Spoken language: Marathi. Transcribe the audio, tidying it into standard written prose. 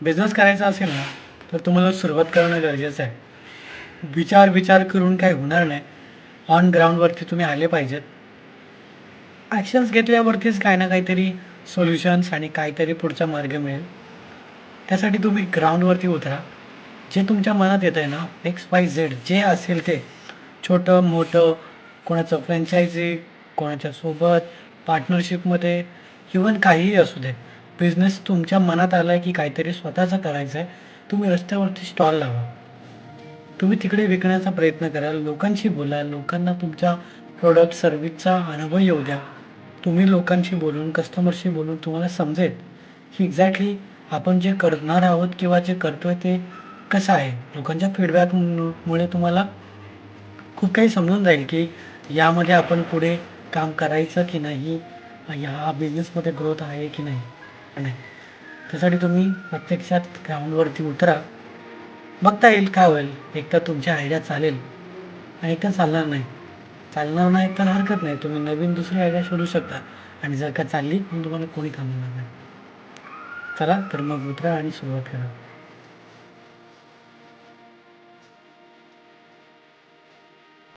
बिझनेस करायचा असेल ना, तर तुम्हाला सुरुवात करणं गरजेचं आहे. विचार करून काही होणार नाही. ऑन ग्राउंडवरती तुम्ही आले पाहिजेत. ॲक्शन्स घेतल्यावरतीच काही ना काहीतरी सोल्युशन्स आणि काहीतरी पुढचा मार्ग मिळेल. त्यासाठी तुम्ही ग्राउंडवरती उतरा. जे तुमच्या मनात येतंय ना, XYZ जे असेल ते, छोटं-मोठं, कोणाचं फ्रँचायझी, कोणाच्या सोबत, पार्टनरशिपमध्ये, इव्हन काहीही असू दे. बिझनेस तुमच्या मनात आलाय की काहीतरी स्वतःचं करायचं आहे, तुम्ही रस्त्यावरती स्टॉल लावा. तुम्ही तिकडे विकण्याचा प्रयत्न करा. लोकांशी बोला. लोकांना तुमच्या प्रॉडक्ट, सर्व्हिसचा अनुभव येऊ द्या. तुम्ही लोकांशी बोलून, कस्टमरशी बोलून तुम्हाला समजेल, की एक्झॅक्टली आपण जे करणार आहोत किंवा जे करतोय ते कसं आहे. लोकांच्या फीडबॅक मुळे तुम्हाला खूप काही समजून जाईल, की यामध्ये आपण पुढे काम करायचं की नाही? ह्या बिझनेसमध्ये ग्रोथ आहे की नाही? नाही. त्यासाठी तुम्ही प्रत्यक्षात ग्राउंडवरती उतरा. बघता येईल काय होईल. एकतर तुमची आयडिया चालेल आणि एकतर चालणार नाही. चालणार नाही तर हरकत नाही. तुम्ही नवीन दुसरी आयडिया शोधू शकता आणि जर का चालली मग तुम्हाला कोणी थांबवणार नाही. चला तर मग उतरा आणि सुरुवात करा.